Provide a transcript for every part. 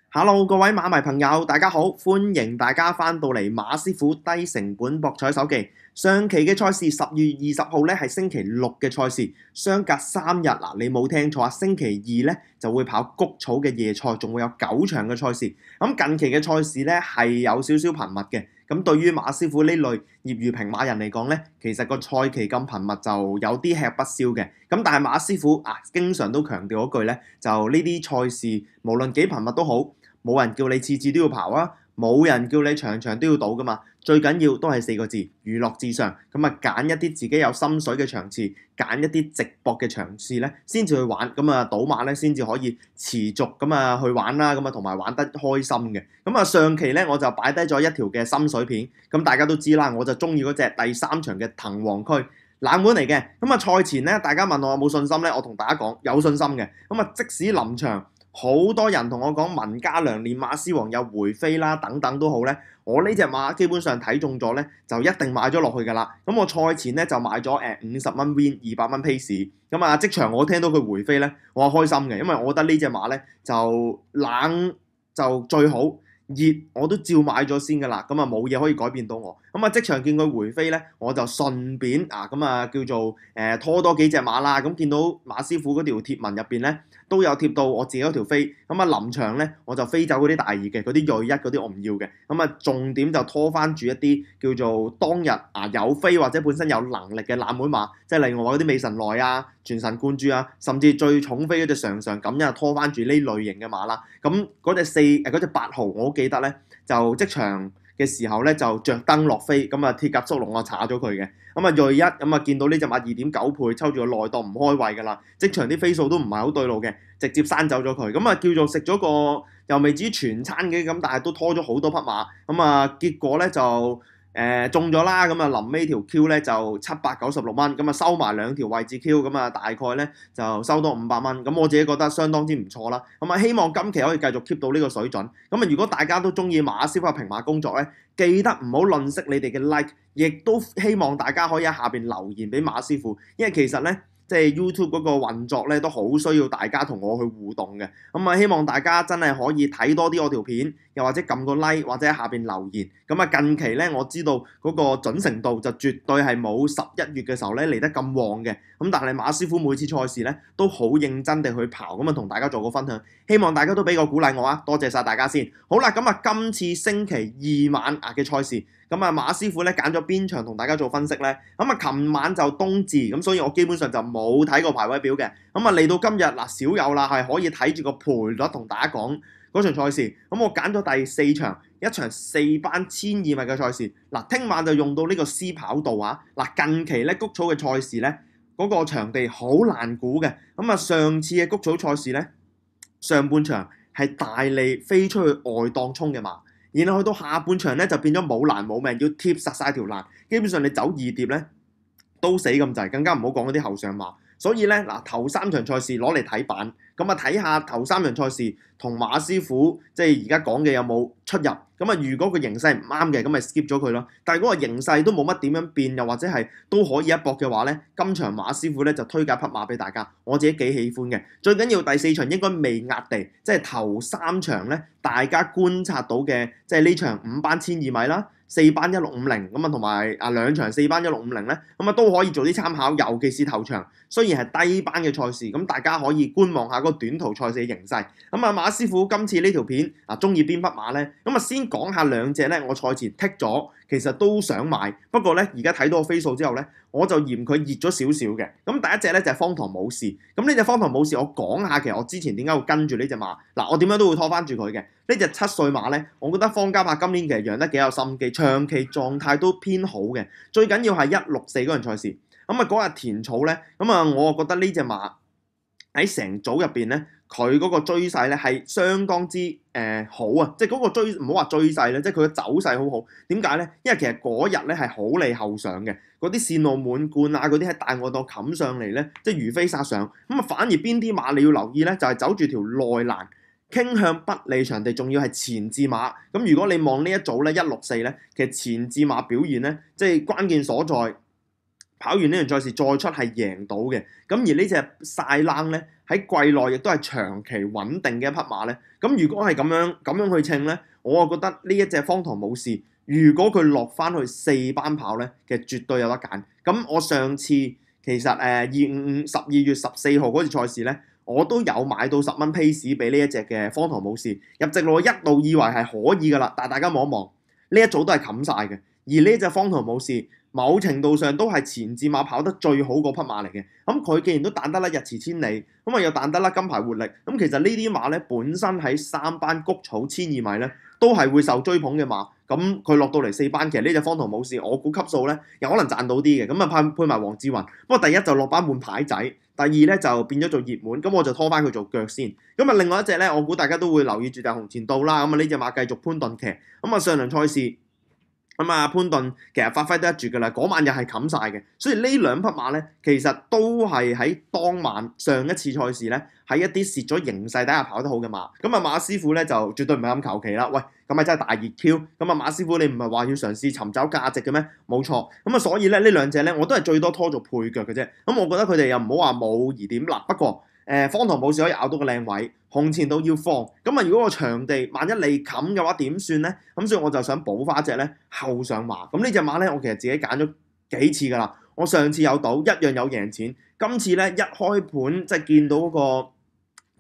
Hello，各位馬迷朋友，大家好，歡迎大家翻到嚟馬師傅低成本博彩手記。上期嘅賽事10月20號咧係星期六嘅賽事，相隔3日嗱，你冇聽錯啊！星期二咧就會跑谷草嘅夜賽，仲會有9場嘅賽事。咁近期嘅賽事咧係有少少頻密嘅。咁對於馬師傅呢類業餘平馬人嚟講咧，其實個賽期咁頻密就有啲吃不消嘅。咁但係馬師傅經常都強調嗰句咧，就呢啲賽事無論幾頻密都好。冇人叫你次次都要跑啊，冇人叫你場場都要賭噶嘛。最緊要都係4個字，娛樂至上。咁揀一啲自己有心水嘅場次，揀一啲直播嘅場次咧，先至去玩。咁賭馬咧，先至可以持續咁去玩啦。咁同埋玩得開心嘅。咁上期咧我就擺低咗一條嘅心水片。咁大家都知啦，我就中意嗰隻第3場嘅藤黃區冷門嚟嘅。咁賽前咧，大家問我有冇信心咧，我同大家講有信心嘅。即使臨場好多人同我講文家良連馬師王有回飛啦，等等都好咧，我呢隻馬基本上睇中咗咧，就一定買咗落去㗎啦。咁我賽前咧就買咗50蚊 win 200蚊 pace。咁即場我聽到佢回飛咧，我係開心嘅，因為我覺得呢隻馬咧就冷就最好，熱我都照買咗先㗎啦。冇嘢可以改變到我。即場見佢回飛咧，我就順便叫做拖多幾隻馬啦。見到馬師傅嗰條貼文入邊咧，都有貼到我自己嗰條飛。臨場咧我就飛走嗰啲大二嘅，嗰啲銳一嗰啲我唔要嘅。重點就拖翻住一啲叫做當日有飛或者本身有能力嘅冷門馬，即係例如我話嗰啲美神來啊、全神貫注啊，甚至最重飛嗰隻常常咁樣拖翻住呢類型嘅馬啦。嗰隻8號我記得咧，就即場嘅時候咧就着燈落飛，鐵甲速龍我查咗佢嘅。銳一見到呢隻馬2.9倍抽住個內檔唔開胃㗎啦，即場啲飛數都唔係好對路嘅，直接刪走咗佢。叫做食咗個又未至於全餐嘅，但係都拖咗好多匹馬。結果咧就中咗啦。臨尾條 Q 咧就796蚊，收埋2條位置 Q，大概咧就收多500蚊。我自己覺得相當之唔錯啦。希望今期可以繼續 keep 到呢個水準。如果大家都中意馬師傅平馬工作咧，記得唔好吝嗇你哋嘅 like，亦都希望大家可以喺下邊留言俾馬師傅，因為其實咧即係 YouTube 嗰個運作咧都好需要大家同我去互動嘅。希望大家真係可以睇多啲我條片，又或者撳個 like 或者喺下邊留言。近期咧我知道嗰個準程度就絕對係冇11月嘅時候咧嚟得咁旺嘅。但係馬師傅每次賽事咧都好認真地去跑，同大家做個分享，希望大家都俾個鼓勵我啊！多謝晒大家先。好啦，今次星期二晚嘅賽事，馬師傅咧揀咗邊場同大家做分析咧？琴晚就冬至，咁所以我基本上就冇睇過排位表嘅。嚟到今日少有啦，係可以睇住個賠率同大家講嗰場賽事。我揀咗第4場，一場4班1200米嘅賽事。聽晚就用到呢個 C 跑道啊。近期咧谷草嘅賽事咧，嗰個場地好難估嘅。上次嘅谷草賽事咧，上半場係大力飛出去外檔衝嘅馬，然後去到下半場咧就變咗冇欄冇命，要貼實晒條欄，基本上你走2碟咧都死咁滯，更加唔好講嗰啲後上馬。所以咧頭3場賽事攞嚟睇板，睇下頭3場賽事同馬師傅即係而家講嘅有冇出入。如果個形勢唔啱嘅，咪 skip 咗佢咯。但係嗰個形勢都冇乜點樣變，又或者係都可以一搏嘅話咧，今場馬師傅咧就推介匹馬俾大家，我自己幾喜歡嘅。最緊要第4場應該未壓地，即係頭3場咧大家觀察到嘅，即係呢場5班1200米啦。4班1650同埋2場4班1650咧，都可以做啲參考，尤其是頭場雖然係低班嘅賽事，大家可以觀望下嗰個短途賽事嘅形勢。馬師傅今次呢條片中意邊匹馬咧？先講下2隻咧，我賽前剔咗，其實都想買，不過咧而家睇到個飛數之後咧，我就嫌佢熱咗少少嘅。第一隻咧就係方唐武士，呢隻方唐武士我講下，其實我之前點解會跟住呢隻馬，我點樣都會拖翻住佢嘅。呢隻7歲馬咧，我覺得方嘉柏今年其實養得幾有心機，長期狀態都偏好嘅。最緊要係164嗰場賽事，嗰日田草咧，我覺得呢隻馬喺成組入邊咧，佢嗰個追勢咧係相當之好啊！即係嗰個唔好話追勢咧，即係佢嘅走勢好好。點解咧？因為其實嗰日咧係好利後上嘅，嗰啲線路滿貫啊，嗰啲喺大外檔冚上嚟咧，即係如飛殺上。反而邊啲馬你要留意咧，就係走住條內欄，傾向不利場地，仲要係前置馬。如果你望呢一組咧164咧，其實前置馬表現咧，即係關鍵所在。跑完呢場賽事再出係贏到嘅。而呢隻晒冷咧喺季內亦都係長期穩定嘅一匹馬咧。咁如果係咁樣去稱咧，我啊覺得呢一隻方唐武士，如果佢落翻去4班跑咧，其實絕對有得揀。咁我上次其實12月14號嗰次賽事咧，我都有買到10蚊 pace 俾呢一隻嘅方唐武士入直路，我一路以為係可以噶啦，但係大家望一望呢一組都係冚晒嘅，而呢隻方唐武士某程度上都係前置馬跑得最好嗰匹馬嚟嘅。咁佢既然都彈得甩日馳千里，咁啊又彈得甩金牌活力，咁其實呢啲馬咧本身喺3班谷草1200米咧都係會受追捧嘅馬。咁佢落到嚟4班，其實呢隻方唐武士我估級數咧又可能賺到啲嘅。咁啊配埋黃志雲，不過第一就落班換牌仔，第二咧就變咗做熱門，咁我就拖翻佢做腳先。咁啊另外一隻咧，我估大家都會留意住就係紅前道啦。咁啊呢隻馬繼續潘頓騎，咁啊上輪賽事咁啊潘頓其實發揮得一絕㗎啦，嗰晚又係冚晒嘅。所以呢兩匹馬咧，其實都係喺當晚上一次賽事咧，喺一啲蝕咗形勢底下跑得好嘅馬。咁啊馬師傅咧就絕對唔係咁求其啦。喂，咁咪真係大熱 Q。咁啊馬師傅你唔係話要嘗試尋找價值嘅咩？冇錯。咁啊所以咧呢兩隻咧我都係最多拖做配腳嘅啫。咁我覺得佢哋又唔好話冇疑點啦。不過方唐武士可以咬到個靚位，紅前道要放。咁啊如果個場地萬一你冚嘅話點算咧？咁所以我就想補翻隻咧後上馬。咁呢隻馬咧我其實自己揀咗幾次㗎啦。我上次有賭一樣有贏錢，今次咧一開盤即係見到嗰個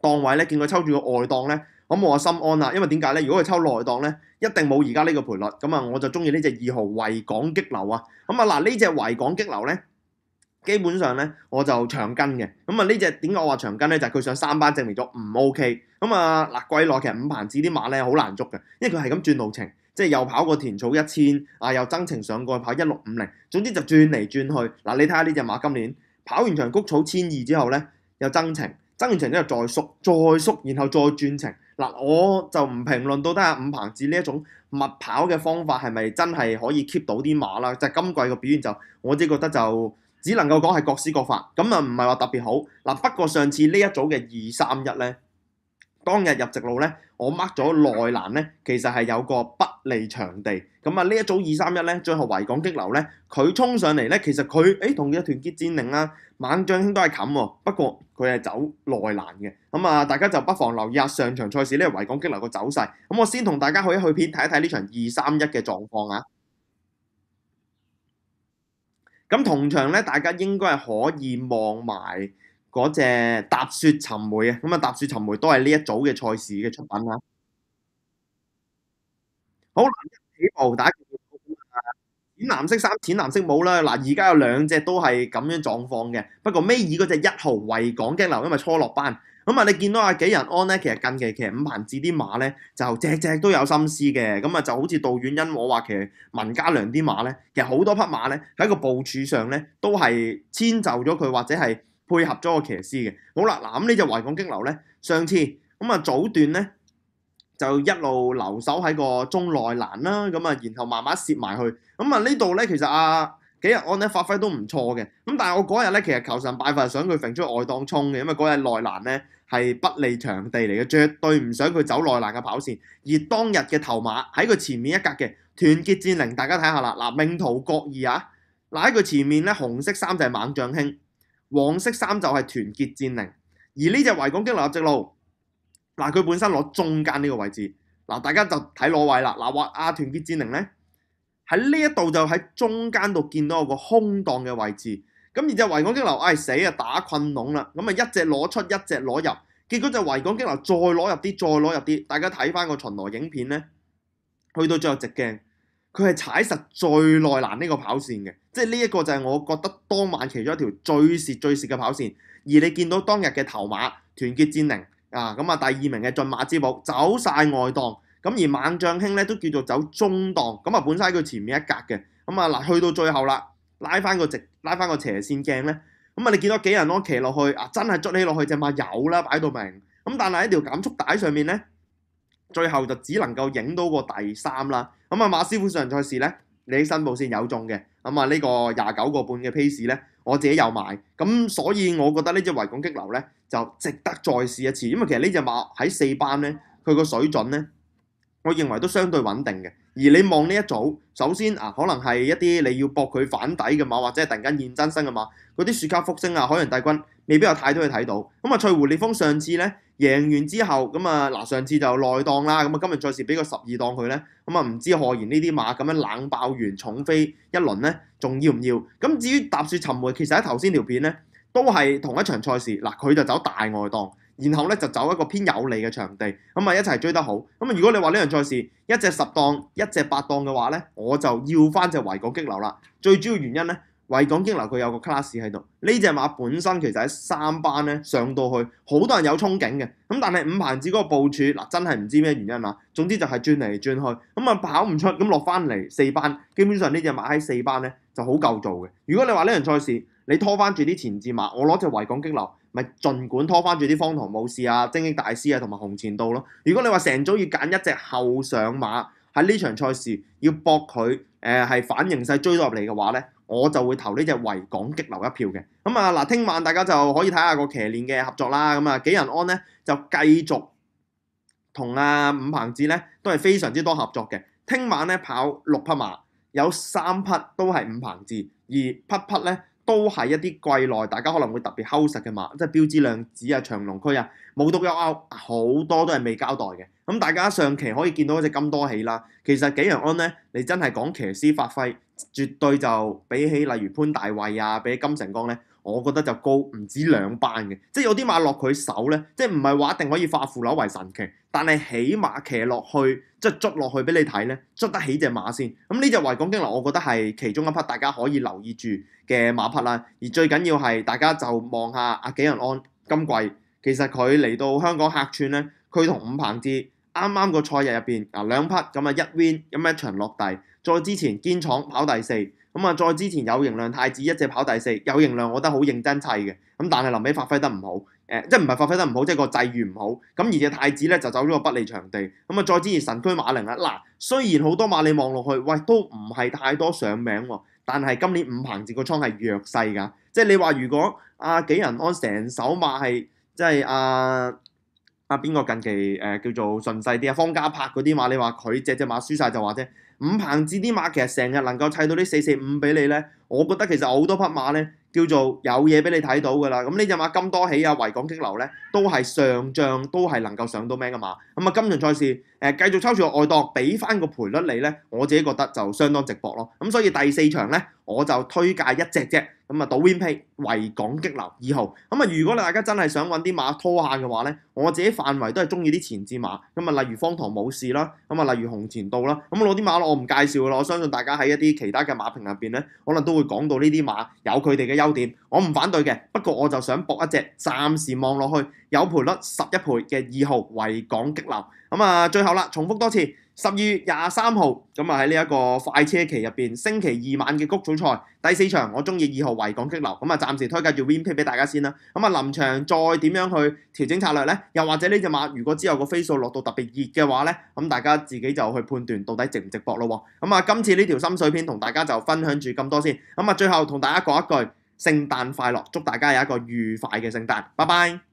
檔位咧，見佢抽住個外檔咧，咁我心安啦。因為點解咧？如果佢抽內檔咧，一定冇而家呢個賠率。咁啊我就中意呢隻2號維港激流啊。咁啊嗱呢隻維港激流咧，基本上咧我就長跟嘅。咁啊呢隻點解我話長跟咧？就係佢上3班證明咗唔 OK。咁啊嗱季內其實5棚子啲馬咧好難捉嘅，因為佢係咁轉路程，即係又跑過田草1000啊，又增程上過去跑1650，總之就轉嚟轉去。嗱你睇下呢隻馬今年跑完場谷草1200之後咧，又增程完程之後再縮，然後再轉程。嗱我就唔評論到底係5棚子呢一種密跑嘅方法係咪真係可以 keep 到啲馬啦？就係今季嘅表現就我自己覺得就只能夠講係各施各法，咁啊唔係話特別好。嗱不過上次呢一組嘅231咧，當日入直路咧，我 mark 咗內欄咧，其實係有個不利場地。咁啊呢一組231咧，最後維港激流咧，佢衝上嚟咧，其實佢同嘅團結戰靈啦、猛將兄都係冚喎，不過佢係走內欄嘅。咁啊大家就不妨留意下上場賽事呢個維港激流個走勢。咁我先同大家去一去片睇一睇呢場231嘅狀況啊。咁同場咧，大家應該係可以望埋嗰隻踏雪尋梅啊。咁啊，踏雪尋梅都係呢一組嘅賽事嘅出品啦。好難一起步，大家見到淺藍色衫、淺藍色帽啦。嗱，而家有2隻都係咁樣狀況嘅。不過尾二嗰隻1號維港激流，因為初落班。咁啊，你見到阿紀仁安咧，其實近期其實5棚子啲馬咧，就隻都有心思嘅。咁啊，就好似杜遠欣我話其實文家良啲馬咧，其實好多匹馬咧喺個部署上咧，都係遷就咗佢或者係配合咗個騎師嘅。好啦，嗱咁呢隻維港激流咧，上次咁啊早段咧就一路留守喺個中內欄啦，咁啊然後慢慢攝埋去。咁啊呢度咧其實紀仁安咧發揮都唔錯嘅。咁但係我嗰日咧其實求神拜佛想佢揈出外檔衝嘅，因為嗰日內欄咧係不利場地嚟嘅，絕對唔想佢走內欄嘅跑線。而當日嘅頭馬喺佢前面一格嘅團結戰靈，大家睇下啦，嗱命途各異啊！嗱喺佢前面咧紅色衫就係猛將兄，黃色衫就係團結戰靈。而呢隻維港激流入直路，嗱佢本身攞中間呢個位置，嗱大家就睇攞位啦。嗱話團結戰靈咧喺呢一度就喺中間度見到有個空檔嘅位置。咁而隻維港激流，死啊打困籠啦！咁啊一隻攞出，一隻攞入，結果就維港激流再攞入啲，再攞入啲。大家睇翻個巡邏影片咧，去到最後直鏡，佢係踩實最內欄呢個跑線嘅，即係呢一個就係我覺得當晚其中一條最蝕嘅跑線。而你見到當日嘅頭馬團結戰靈啊，咁啊第2名嘅駿馬之寶走晒外檔，咁而猛將兄咧都叫做走中檔，咁啊本身喺佢前面一格嘅，咁啊嗱去到最後啦。拉翻個斜線鏡咧，咁啊你見到紀仁安騎落去真係捉起落去隻馬有啦，擺到明。咁但係喺條減速帶上面咧，最後就只能夠影到個第3啦。咁啊馬師傅上賽事咧，你申報線有中嘅，咁啊呢個29個半嘅 pace 咧，我自己有買。咁所以我覺得呢隻維港激流咧就值得再試一次，因為其實呢隻馬喺4班咧，佢個水準咧，我認為都相對穩定嘅。而你望呢一組，首先可能係一啲你要搏佢反底嘅馬，或者係突然間現真身嘅馬，嗰啲雪卡福星海洋帝君未必有太多嘢睇到。咁啊，翠湖烈風上次咧贏完之後，咁啊嗱上次就內檔啦，咁啊今日賽事俾個12檔佢咧，咁啊唔知何言呢啲馬咁樣冷爆完重飛一輪咧，仲要唔要？咁至於踏雪尋梅，其實喺頭先條片咧都係同一場賽事，嗱佢就走大外檔。然後咧就走一個偏有利嘅場地，咁啊一齊追得好。咁啊如果你話呢場賽事一隻10檔，一隻8檔嘅話咧，我就要翻隻維港激流啦。最主要原因咧，維港激流佢有個 class 喺度，呢隻馬本身其實喺3班咧上到去，好多人有憧憬嘅。咁但係五彭子嗰個部署嗱真係唔知咩原因啊。總之就係轉嚟轉去，咁啊跑唔出，咁落翻嚟4班，基本上呢隻馬喺4班咧就好夠做嘅。如果你話呢場賽事你拖翻住啲前置馬，我攞隻維港激流。咪儘管拖翻住啲方唐武士啊、精益大師啊同埋紅前道咯。如果你話成組要揀一隻後上馬喺呢場賽事要搏佢係反形勢追到入嚟嘅話咧，我就會投呢隻維港激流一票嘅。咁啊嗱，聽晚大家就可以睇下個騎練嘅合作啦。咁啊，紀仁安咧就繼續同五彭子咧都係非常之多合作嘅。聽晚咧跑6匹馬，有3匹都係五彭子，而匹咧。都係一啲季內大家可能會特別睺實嘅馬，即係標誌量子啊、長隆區啊、無獨有偶，好多都係未交代嘅。咁大家上期可以見到嗰隻金多喜啦。其實紀仁安咧，你真係講騎師發揮，絕對就比起例如潘大衛啊，比起金城江咧，我覺得就高唔止2班嘅。即係有啲馬落佢手咧，即係唔係話一定可以化腐朽為神奇，但係起碼騎落去即係捉落去俾你睇咧，捉得起隻馬先。咁呢隻維港激流，我覺得係其中一匹大家可以留意住嘅馬匹啦。而最緊要係大家就望下阿紀仁安今季，其實佢嚟到香港客串咧，佢同五彭子啱啱個賽日入邊2匹咁啊一 win 咁一場落地，再之前堅闖跑第4，咁啊再之前有形量太子一隻跑第4，有形量我覺得好認真砌嘅，咁但係臨尾發揮得唔好。即係唔係發揮得唔好，即係個際遇唔好。咁而隻太子咧就走咗個不利場地。咁啊，再之前神驅馬靈啊，嗱雖然好多馬你望落去，喂都唔係太多上名喎，但係今年五彭子個倉係弱勢㗎。即係你話如果紀仁安成手馬係即係邊個近期叫做順勢啲方嘉柏嗰啲馬，你話佢隻馬輸晒就話啫。五彭子啲馬其實成日能夠砌到啲445俾你咧，我覺得其實好多匹馬咧。叫做有嘢俾你睇到㗎啦，咁呢隻馬金多喜啊、維港激流咧，都係上將，都係能夠上到名嘅馬。咁啊，今場賽事繼續抽住個外檔，俾翻個賠率你咧，我自己覺得就相當值博咯。咁所以第4場咧，我就推介一隻啫。咁啊，賭 win pay 維港激流2號。咁啊，如果大家真係想揾啲馬拖下嘅話咧，我自己範圍都係中意啲前置馬。咁啊，例如方唐武士啦，咁啊，例如紅前道啦。咁攞啲馬我唔介紹㗎啦，我相信大家喺一啲其他嘅馬評入邊咧，可能都會講到呢啲馬有佢哋嘅優點，我唔反對嘅。不過我就想搏一隻暫時望落去有賠率11倍嘅2號維港激流。咁啊，最後啦，重複多次，12月23號咁啊喺呢一個快車期入邊，星期2晚嘅谷組賽第4場，我中意2號維港激流。咁啊，暫時推介住 win pay 俾大家先啦。咁啊，臨場再點樣去調整策略咧？又或者呢隻馬如果之後個飛數落到特別熱嘅話咧，咁大家自己就去判斷到底值唔值博咯。咁啊，今次呢條心水片同大家就分享住咁多先。咁啊，最後同大家講一句聖誕快樂，祝大家有一個愉快嘅聖誕，拜拜。